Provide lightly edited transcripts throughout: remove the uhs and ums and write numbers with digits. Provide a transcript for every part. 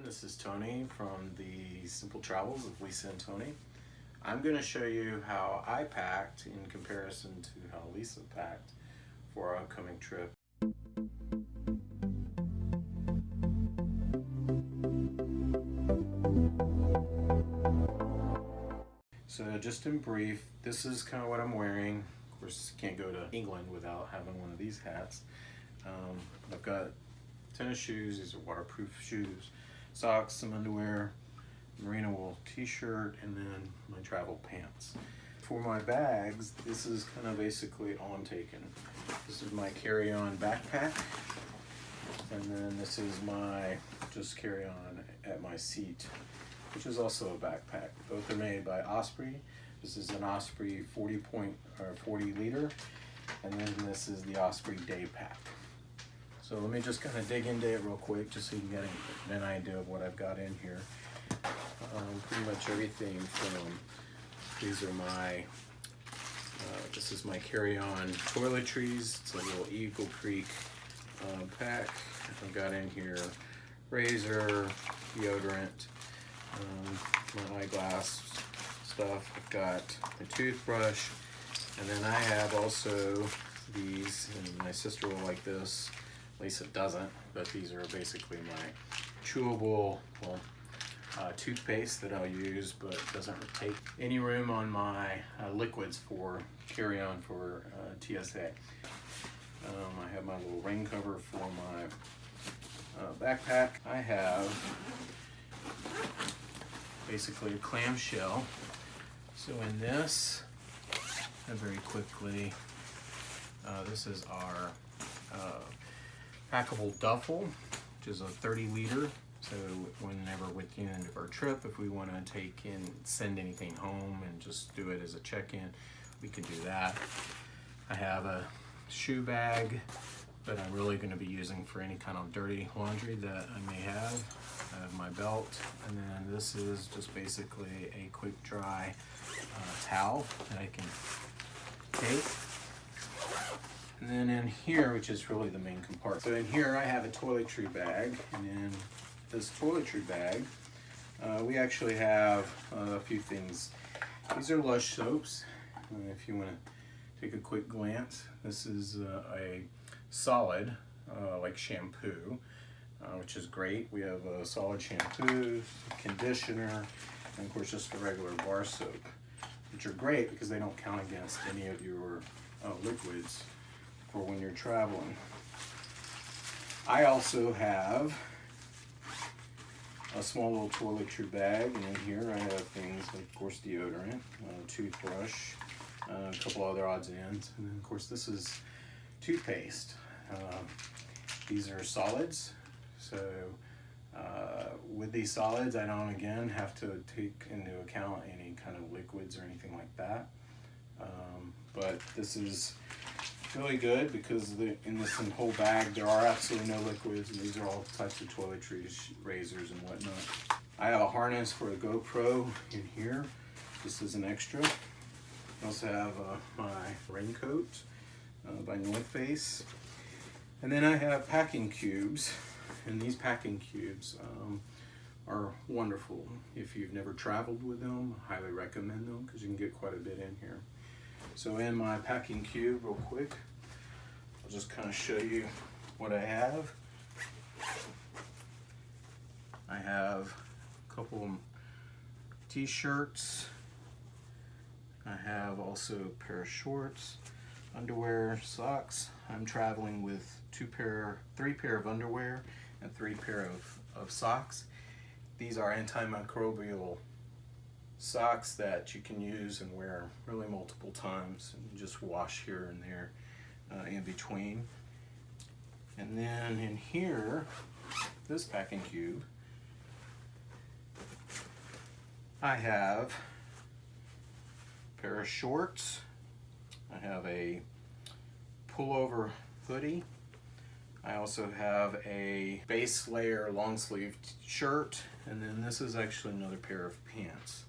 This is Tony from the Simple Travels of Lisa and Tony. I'm going to show you how I packed in comparison to how Lisa packed for our upcoming trip. So just in brief, this is kind of what I'm wearing. Of course, can't go to England without having one of these hats. I've got tennis shoes, these are waterproof shoes, socks, some underwear, merino wool t-shirt, and then my travel pants. For my bags, this is kind of basically all I'm taking. This is my carry-on backpack, and then this is my just carry-on at my seat, which is also a backpack. Both are made by Osprey. This is an Osprey 40 liter, and then this is the Osprey Day Pack. So let me just kind of dig into it real quick, just so you can get an idea of what I've got in here. Pretty much everything from, these are my, this is my carry-on toiletries. It's a little Eagle Creek pack. I've got in here razor, deodorant, my eyeglass stuff. I've got the toothbrush, and then I have also these, and my sister will like this. Lisa doesn't, but these are basically my chewable toothpaste that I'll use, but doesn't take any room on my liquids for carry-on for TSA. I have my little rain cover for my backpack. I have basically a clamshell. So in this, and very quickly, this is our packable duffel, which is a 30 liter. So whenever with the end of our trip, if we want to send anything home and just do it as a check-in, we could do that. I have a shoe bag that I'm really going to be using for any kind of dirty laundry that I may have. I have my belt, and then this is just basically a quick dry towel that I can take. And then in here, which is really the main compartment. So in here I have a toiletry bag, and in this toiletry bag, we actually have a few things. These are Lush soaps. If you want to take a quick glance, this is a solid, like shampoo, which is great. We have a solid shampoo, conditioner, and of course just a regular bar soap, which are great because they don't count against any of your liquids for when you're traveling. I also have a small little toiletry bag, and in here I have things like, of course, deodorant, toothbrush, a couple other odds and ends, and then of course this is toothpaste. These are solids, so with these solids I don't again have to take into account any kind of liquids or anything like that, but this is really good because in this whole bag there are absolutely no liquids, and these are all types of toiletries, razors and whatnot. I have a harness for a GoPro in here, just as an extra. I also have my raincoat by North Face, and then I have packing cubes, and these packing cubes are wonderful. If you've never traveled with them, I highly recommend them because you can get quite a bit in here. So in my packing cube, real quick, I'll just kind of show you what I have. I have a couple t-shirts. I have also a pair of shorts, underwear, socks. I'm traveling with three pair of underwear and 3 pair of socks. These are antimicrobial socks that you can use and wear really multiple times, and just wash here and there in between. And then in here, this packing cube, I have a pair of shorts, I have a pullover hoodie, I also have a base layer long sleeve shirt, and then this is actually another pair of pants.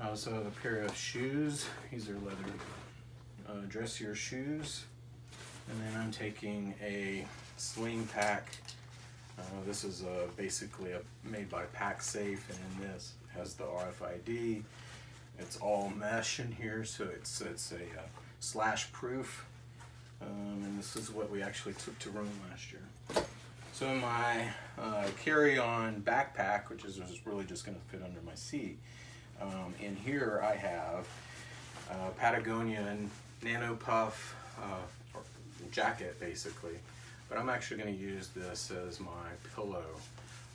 I also have a pair of shoes. These are leather dressier shoes. And then I'm taking a sling pack This is basically made by PackSafe, and in this has the RFID. It's all mesh in here, so it's a slash proof. And this is what we actually took to Rome last year. So in my carry-on backpack, which is really just going to fit under my seat, in here I have Patagonia Nano Puff jacket, basically. But I'm actually going to use this as my pillow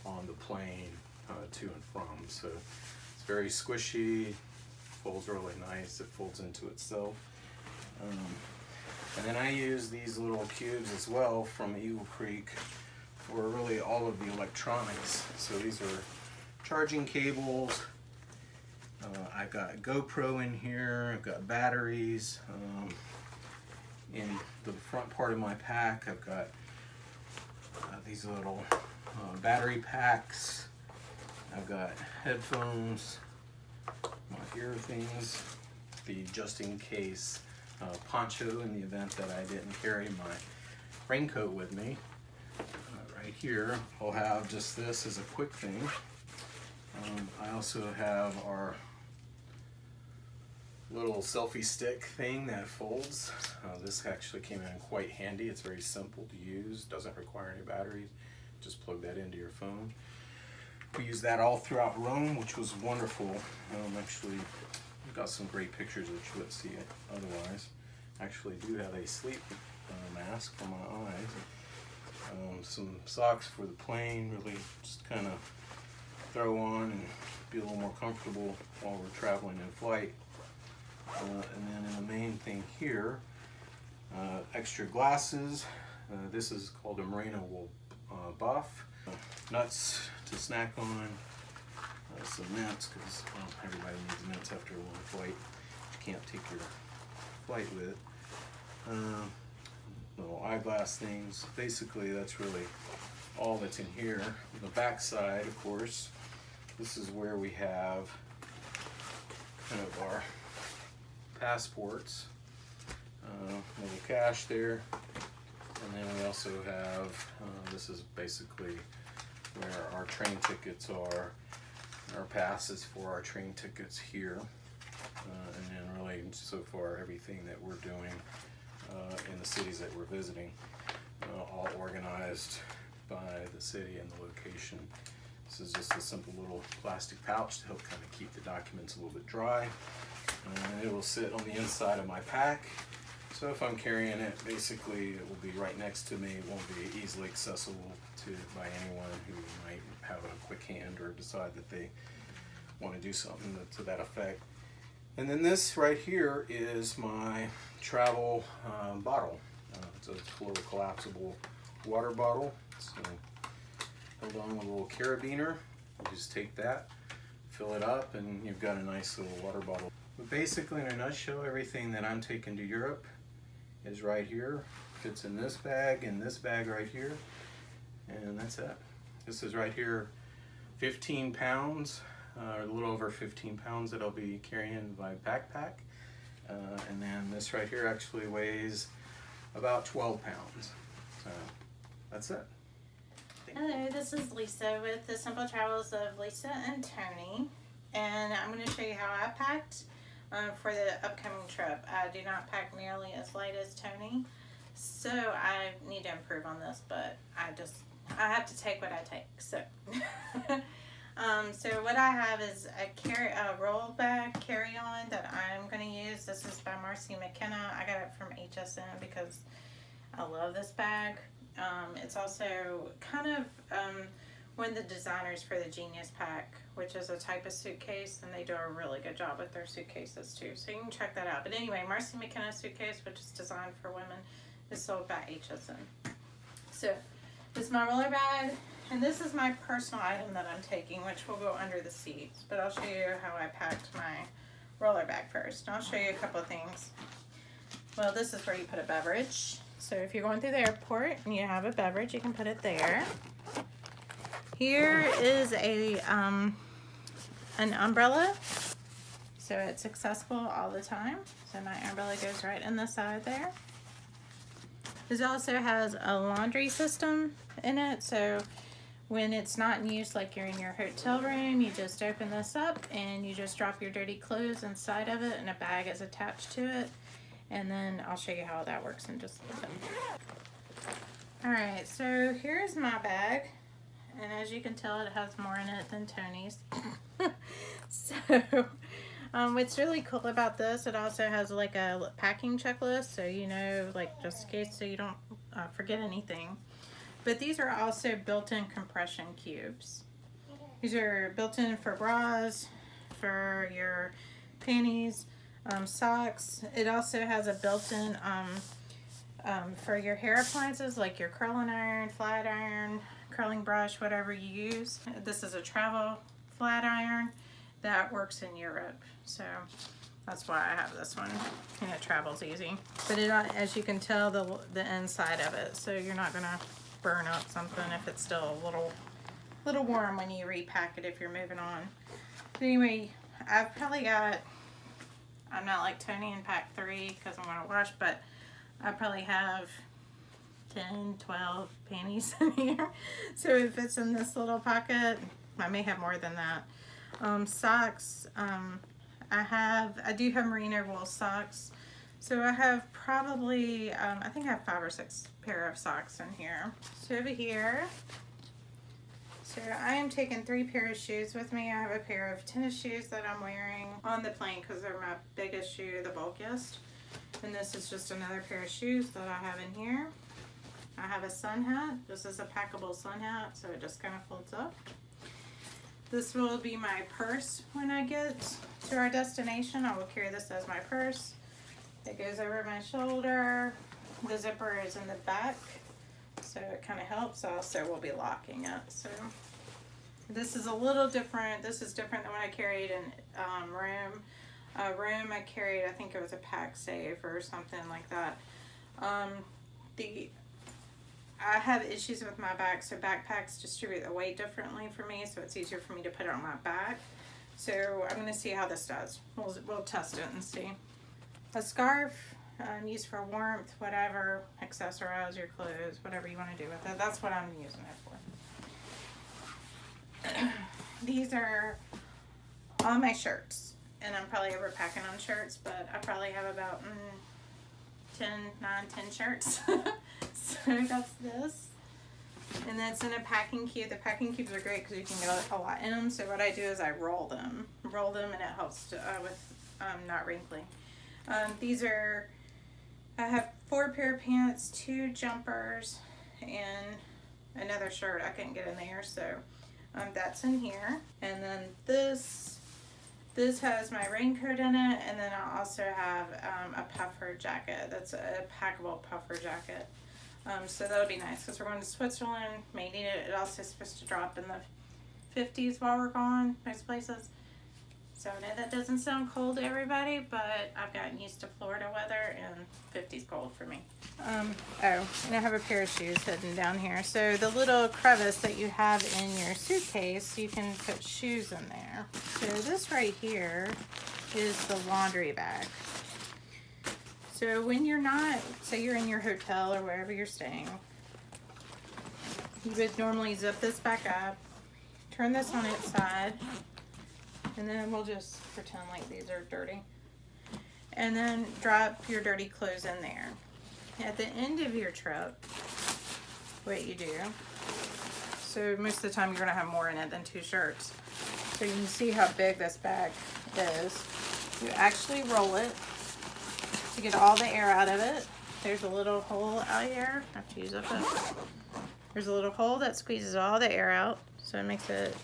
on the plane to and from. So it's very squishy, folds really nice, it folds into itself. And then I use these little cubes as well from Eagle Creek for really all of the electronics. So these are charging cables. I've got GoPro in here, I've got batteries. In the front part of my pack, I've got these little battery packs. I've got headphones, my ear things, the just in case poncho in the event that I didn't carry my raincoat with me. Right here, I'll have just this as a quick thing. I also have our little selfie stick thing that folds. This actually came in quite handy. It's very simple to use, doesn't require any batteries. Just plug that into your phone. We used that all throughout Rome, which was wonderful. Actually, got some great pictures which you wouldn't see it otherwise. Actually do have a sleep mask for my eyes. Some socks for the plane, really just kind of throw on and be a little more comfortable while we're traveling in flight. And then in the main thing here, extra glasses. This is called a merino wool buff. Nuts to snack on. Some mints, because well, everybody needs mints after a long flight. You can't take your flight with. Little eyeglass things. Basically, that's really all that's in here. On the back side, of course, this is where we have kind of our passports. Little cash there. And then we also have, this is basically where our train tickets are. Our passes for our train tickets here, and then really so far everything that we're doing in the cities that we're visiting, all organized by the city and the location. This is just a simple little plastic pouch to help kind of keep the documents a little bit dry. And it will sit on the inside of my pack. So if I'm carrying it, basically it will be right next to me. It won't be easily accessible by anyone who might have a quick hand or decide that they want to do something to that effect. And then this right here is my travel bottle. So it's a little collapsible water bottle. So along with a little carabiner, you just take that, fill it up, and you've got a nice little water bottle. But basically, in a nutshell, everything that I'm taking to Europe is right here. Fits in this bag and this bag right here. And that's it. This is right here 15 pounds, a little over 15 pounds that I'll be carrying in my backpack. And then this right here actually weighs about 12 pounds. So that's it. Hello, this is Lisa with the Simple Travels of Lisa and Tony. And I'm going to show you how I packed for the upcoming trip. I do not pack nearly as light as Tony. So I need to improve on this, but I have to take what I take. So, so what I have is a roll bag carry-on that I'm going to use. This is by Marcy McKenna. I got it from HSN because I love this bag. It's also kind of one of the designers for the Genius Pack, which is a type of suitcase, and they do a really good job with their suitcases too. So you can check that out. But anyway, Marcy McKenna suitcase, which is designed for women, is sold by HSN. So this is my roller bag, and this is my personal item that I'm taking, which will go under the seats. But I'll show you how I packed my roller bag first. And I'll show you a couple of things. Well, this is where you put a beverage. So if you're going through the airport and you have a beverage, you can put it there. Here is an umbrella, so it's accessible all the time. So my umbrella goes right in the side there. This also has a laundry system in it, so when it's not in use, like you're in your hotel room, you just open this up and you just drop your dirty clothes inside of it and a bag is attached to it. And then I'll show you how that works in just a little bit. Alright, so here's my bag. And as you can tell, it has more in it than Tony's. So, what's really cool about this, it also has like a packing checklist, so you know, like just in case so you don't forget anything. But these are also built-in compression cubes. These are built-in for bras, for your panties, socks. It also has a built-in for your hair appliances, like your curling iron, flat iron, curling brush, whatever you use. This is a travel flat iron that works in Europe, so that's why I have this one, and it travels easy. But it, as you can tell, the inside of it, so you're not gonna burn up something if it's still a little warm when you repack it if you're moving on. But anyway, I've probably got, I'm not like Tony and pack 3 because I'm gonna wash, but I probably have 10, 12 panties in here. So it fits in this little pocket. I may have more than that. Socks, I do have merino wool socks. So I have probably, I think I have 5 or 6 pair of socks in here. So over here, so I am taking 3 pairs of shoes with me. I have a pair of tennis shoes that I'm wearing on the plane because they're my biggest shoe, the bulkiest. And this is just another pair of shoes that I have in here. I have a sun hat. This is a packable sun hat, so it just kind of folds up. This will be my purse when I get to our destination. I will carry this as my purse. It goes over my shoulder. The zipper is in the back, so it kind of helps. Also, we'll be locking it. So this is a little different. This is different than what I carried in Rome. Rome I carried, I think it was a pack safe or something like that. I have issues with my back, so backpacks distribute the weight differently for me, so it's easier for me to put it on my back. So I'm going to see how this does. We'll test it and see. A scarf, used for warmth, whatever, accessorize your clothes, whatever you want to do with it. That's what I'm using it for. These are all my shirts, and I'm probably overpacking on shirts, but I probably have about 10 shirts. So that's this, and that's in a packing cube. The packing cubes are great because you can get a lot in them. So what I do is I roll them, and it helps to, with not wrinkling. These are, I have 4 pair of pants, 2 jumpers, and another shirt I couldn't get in there, so that's in here. And then this has my raincoat in it, and then I also have a puffer jacket. That's a packable puffer jacket. So that would be nice because we're going to Switzerland. May need it. It also is supposed to drop in the 50s while we're gone, most places. So I know that doesn't sound cold to everybody, but I've gotten used to Florida weather, and 50's cold for me. And I have a pair of shoes hidden down here. So the little crevice that you have in your suitcase, you can put shoes in there. So this right here is the laundry bag. So when you're not, say you're in your hotel or wherever you're staying, you would normally zip this back up, turn this on its side, and then we'll just pretend like these are dirty. And then drop your dirty clothes in there. At the end of your trip, what you do, so most of the time you're gonna have more in it than 2 shirts. So you can see how big this bag is. You actually roll it to get all the air out of it. There's a little hole out here. I have to use up it. There's a little hole that squeezes all the air out, so it makes it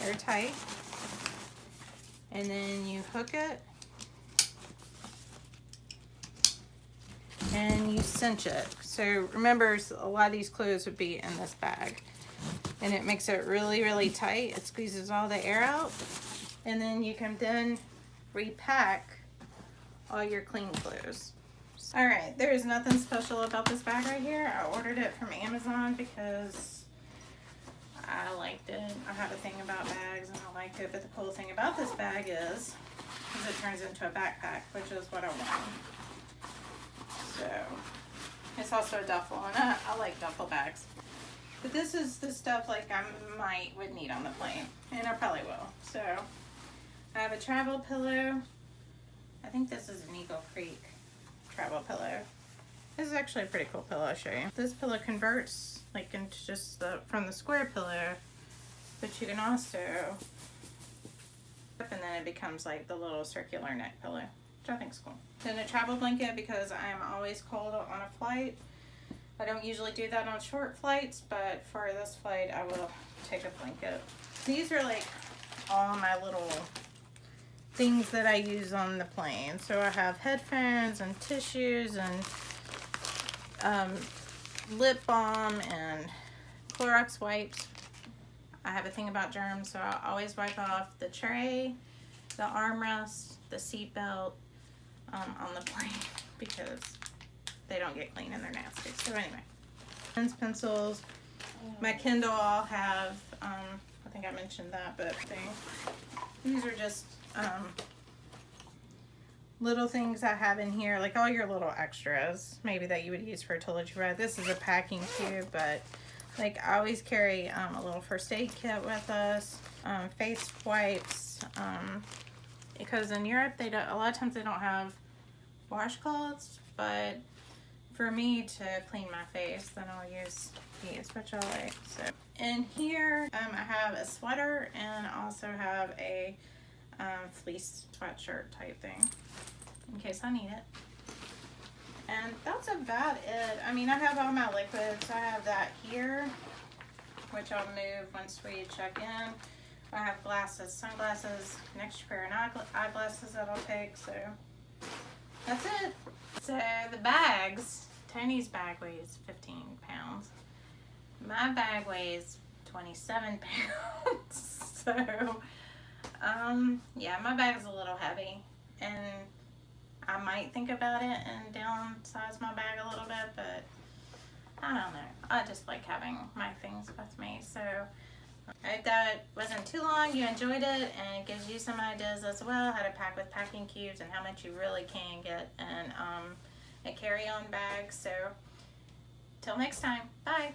airtight. And then you hook it and you cinch it. So remember, a lot of these clothes would be in this bag, and it makes it really, really tight. It squeezes all the air out, and then you can then repack all your clean clothes. All right, there is nothing special about this bag right here. I ordered it from Amazon because I liked it. I have a thing about bags and I liked it, but the cool thing about this bag is it turns into a backpack, which is what I want. So it's also a duffel, and I like duffel bags. But this is the stuff like I would need on the plane, and I probably will. So I have a travel pillow. I think this is an Eagle Creek travel pillow. This is actually a pretty cool pillow. I'll show you. This pillow converts like into just from the square pillow, but you can also, and then it becomes like the little circular neck pillow, which I think is cool. Then a travel blanket because I'm always cold on a flight. I don't usually do that on short flights, but for this flight, I will take a blanket. These are like all my little things that I use on the plane. So I have headphones and tissues and lip balm and Clorox wipes. I have a thing about germs, so I always wipe off the tray, the armrest, the seat belt on the plane because they don't get clean and they're nasty. So anyway, pens, pencils, my Kindle I'll have, I think I mentioned that, but these are just little things I have in here, like all your little extras, maybe that you would use for a toilet ride. This is a packing cube, but like I always carry a little first aid kit with us, face wipes, because in Europe a lot of times they don't have washcloths, but for me to clean my face, then I'll use these, which I like. So in here, I have a sweater and also have a fleece sweatshirt type thing in case I need it. And that's about it. I mean, I have all my liquids. I have that here, which I'll move once we check in. I have glasses, sunglasses, an extra pair of eyeglasses that I'll take. So that's it. So the bags, Tony's bag weighs 15 pounds. My bag weighs 27 pounds. So, yeah, my bag's a little heavy. And I might think about it and downsize my bag a little bit, but I don't know. I just like having my things with me. So I hope that wasn't too long. You enjoyed it, and it gives you some ideas as well how to pack with packing cubes and how much you really can get in a carry-on bag. So till next time, bye.